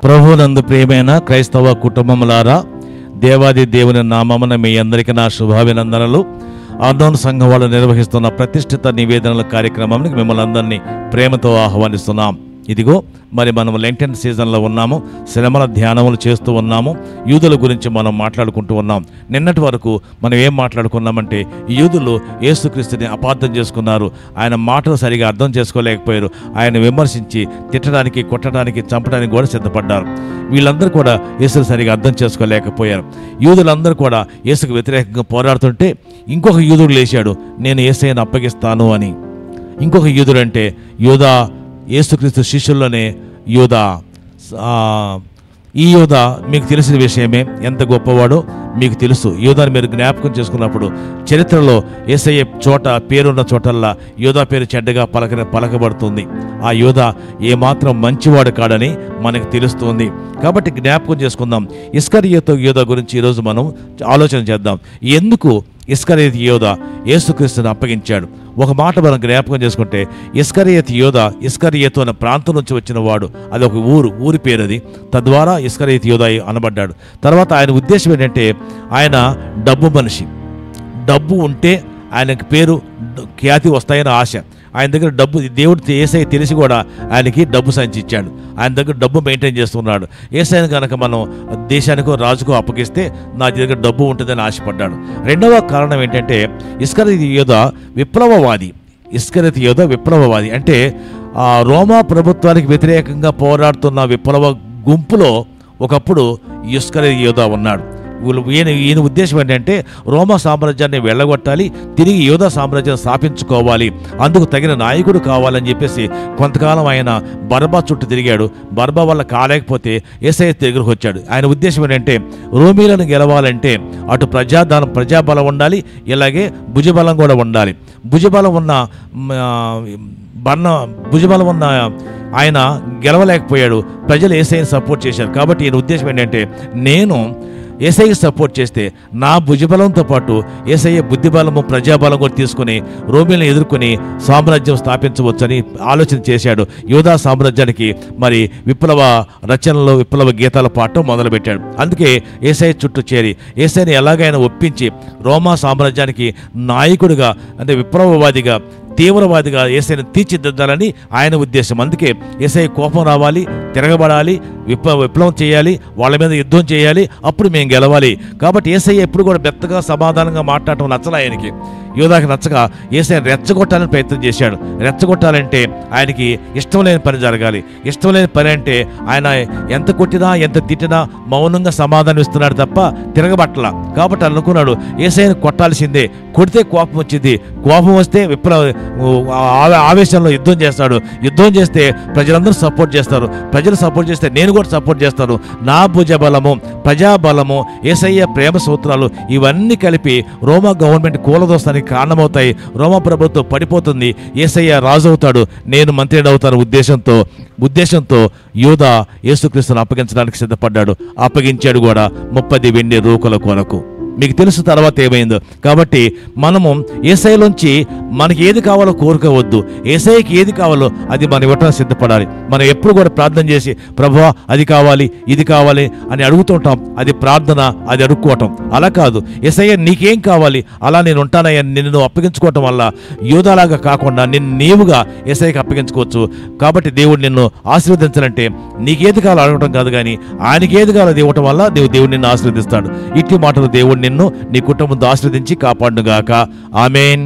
ప్రభువునందు ప్రియమైన క్రైస్తవ కుటుంబములారా, దేవాది దేవుని నామమున మీ అందరికీ నా శుభాభినందనలు. ఆర్నోన్ సంఘం వాళ్ళు నిర్వహిస్తున్న ప్రతిష్ఠిత నివేదనల కార్యక్రమానికి మిమ్మల్ని అందరినీ ప్రేమతో ఆహ్వానిస్తున్నాం. ఇదిగో మరి మనం లెంటెన్ సీజన్లో ఉన్నాము, శ్రమల ధ్యానములు చేస్తూ ఉన్నాము, యూదుల గురించి మనం మాట్లాడుకుంటూ ఉన్నాం. నిన్నటి వరకు మనం ఏం మాట్లాడుకున్నామంటే, యూదులు యేసుక్రీస్తుని అపార్థం చేసుకున్నారు, ఆయన మాటలు సరిగా అర్థం చేసుకోలేకపోయారు, ఆయన విమర్శించి తిట్టడానికి, కొట్టడానికి, చంపడానికి కూడా సిద్ధపడ్డారు. వీళ్ళందరూ కూడా యేసును సరిగా అర్థం చేసుకోలేకపోయారు. యూదులందరూ కూడా యేసుకు వ్యతిరేకంగా పోరాడుతుంటే ఇంకొక యూదుడు లేచాడు, నేను యేసయ్యను అప్పగిస్తాను అని. ఇంకొక యూదుడు అంటే యూదా, యేసుక్రీస్తు శిష్యుల్లోనే యూదా. ఈ యూదా మీకు తెలిసిన విషయమే, ఎంత గొప్పవాడో మీకు తెలుసు. యూదాని మీరు జ్ఞాపకం చేసుకున్నప్పుడు చరిత్రలో యేసయ్య చోట పేరున్న చోటల్లా యూదా పేరు చెడ్డగా పలకబడుతుంది. ఆ యూదా ఏమాత్రం మంచివాడు కాడని మనకు తెలుస్తుంది. కాబట్టి జ్ఞాపకం చేసుకుందాం. ఇస్కరియోతు యూదా గురించి ఈరోజు మనం ఆలోచన చేద్దాం. ఎందుకు ఇస్కరియోతు యూదా యేసుక్రీస్తుని అప్పగించాడు? ఒక మాట మనం జ్ఞాపకం చేసుకుంటే, ఇస్కరియోతు యూదా ఇస్కరియోతు అనే ప్రాంతం నుంచి వచ్చిన వాడు. అది ఒక ఊరి పేరు అది. తద్వారా ఇస్కరియోతు యూదా అనబడ్డాడు. తర్వాత ఆయన ఉద్దేశం ఏంటంటే, ఆయన డబ్బు మనిషి. డబ్బు ఉంటే ఆయనకి పేరు, ఖ్యాతి వస్తాయని ఆశ. ఆయన దగ్గర డబ్బు, దేవుడు యేసయ్య తెలిసి కూడా ఆయనకి డబ్బు సంచి ఇచ్చాడు. ఆయన దగ్గర డబ్బు మెయింటైన్ చేస్తున్నాడు. యేసయ్యను కనుక మనం దేశానికో రాజుకో అప్పగిస్తే నా దగ్గర డబ్బు ఉంటుందని ఆశపడ్డాడు. రెండవ కారణం ఏంటంటే, ఇస్కరియోతు యూదా విప్లవవాది. ఇస్కరియోతు యూదా విప్లవవాది అంటే రోమా ప్రభుత్వానికి వ్యతిరేకంగా పోరాడుతున్న విప్లవ గుంపులో ఒకప్పుడు ఇస్కరియోతు యూదా ఉన్నాడు. ఈయన ఉద్దేశం ఏంటంటే, రోమా సామ్రాజ్యాన్ని వెళ్ళగొట్టాలి, తిరిగి యూదా సామ్రాజ్యాన్ని స్థాపించుకోవాలి, అందుకు తగిన నాయకుడు కావాలని చెప్పేసి కొంతకాలం ఆయన బర్బా చుట్టూ తిరిగాడు. బర్బా వల్ల కాలేకపోతే యేసయ్య దగ్గరకు వచ్చాడు. ఆయన ఉద్దేశం ఏంటంటే, రోమీలను గెలవాలంటే అటు ప్రజాబలం ఉండాలి, ఇలాగే భుజబలం కూడా ఉండాలి. భుజబలం ఉన్న ఆయన గెలవలేకపోయాడు. ప్రజలు యేసయ్యని సపోర్ట్ చేశారు. కాబట్టి ఈయన ఉద్దేశం ఏంటంటే, నేను యేసయ్య సపోర్ట్ చేస్తే నా భుజబలంతో పాటు యేసయ్య బుద్ధిబలము, ప్రజాబలం కూడా తీసుకుని రోమీలను ఎదుర్కొని సామ్రాజ్యం స్థాపించవచ్చని ఆలోచన చేశాడు. యూదా సామ్రాజ్యానికి మరి విప్లవ రచనలు, విప్లవ గీతాలు పాడటం మొదలుపెట్టాడు. అందుకే యేసయ్య చుట్టూ చేరి యేసయ్యని ఎలాగైనా ఒప్పించి రోమా సామ్రాజ్యానికి నాయకుడిగా, అంటే విప్లవవాదిగా, తీవ్రవాదిగా యేసయ్యను తీర్చిదిద్దాలని ఆయన ఉద్దేశం. అందుకే యేసయ్య కోపం రావాలి, తిరగబడాలి, విప్లవం చేయాలి, వాళ్ళ మీద యుద్ధం చేయాలి, అప్పుడు మేము గెలవాలి. కాబట్టి యేసయ్య ఎప్పుడు కూడా మెత్తగా సమాధానంగా మాట్లాడటం నచ్చలే ఆయనకి. యూదాకి నచ్చగా యేసయ్యను రెచ్చగొట్టాలని ప్రయత్నం చేశాడు. రెచ్చగొట్టాలంటే ఆయనకి ఇష్టం లేని పని జరగాలి. ఇష్టం లేని పని అంటే ఆయన ఎంత కొట్టినా, ఎంత తిట్టినా మౌనంగా సమాధానం ఇస్తున్నాడు తప్ప తిరగబట్టల. కాబట్టి అనుకున్నాడు, యేసయ్యను కొట్టాల్సిందే, కొడితే కోపం వచ్చింది, కోపం వస్తే ఆవేశంలో యుద్ధం చేస్తాడు. యుద్ధం చేస్తే ప్రజలందరూ సపోర్ట్ చేస్తారు, ప్రజలు సపోర్ట్ చేస్తే నేను కూడా సపోర్ట్ చేస్తాను. నా భుజబలము, ప్రజాబలము, యేసయ్య ప్రేమ సూత్రాలు ఇవన్నీ కలిపి రోమా గవర్నమెంట్ కూలదోస్తానికి కారణమవుతాయి. రోమా ప్రభుత్వం పడిపోతుంది, యేసయ్య రాజు అవుతాడు, నేను మంత్రిని అవుతాను ఉద్దేశంతో యూదా యేసుక్రీస్తును అప్పగించడానికి సిద్ధపడ్డాడు. అప్పగించాడు కూడా 30 వెండి రూకల కొరకు. మీకు తెలుసు తర్వాత ఏమైందో. కాబట్టి మనము యేసయ్యలోంచి మనకి ఏది కావాలో కోరుకోవద్దు, యేసయ్యకి ఏది కావాలో అది మనం ఇవ్వటానికి సిద్ధపడాలి. మనం ఎప్పుడు కూడా ప్రార్థన చేసి, ప్రభువా అది కావాలి, ఇది కావాలి అని అడుగుతుంటాం. అది ప్రార్థన, అది అడుక్కోవటం. అలా కాదు, యేసయ్య నీకేం కావాలి, అలా నేను ఉంటానయ్యా నిన్ను అప్పగించుకోవటం వల్ల యూదాలాగా కాకుండా నీవుగా యేసయ్యకి అప్పగించుకోవచ్చు. కాబట్టి దేవుడు నిన్ను ఆశీర్వదించాలంటే నీకేది కావాలో అడగటం కాదు, కానీ ఆయనకి ఏది కావాలో అది ఇవ్వటం వల్ల దేవుడు నిన్ను ఆశీర్వదిస్తాడు. ఇట్టి మాటలు దేవుడు నిన్ను, నీ కుటుంబంతో ఆశీర్వదించి కాపాడునుగాక. ఆమేన్.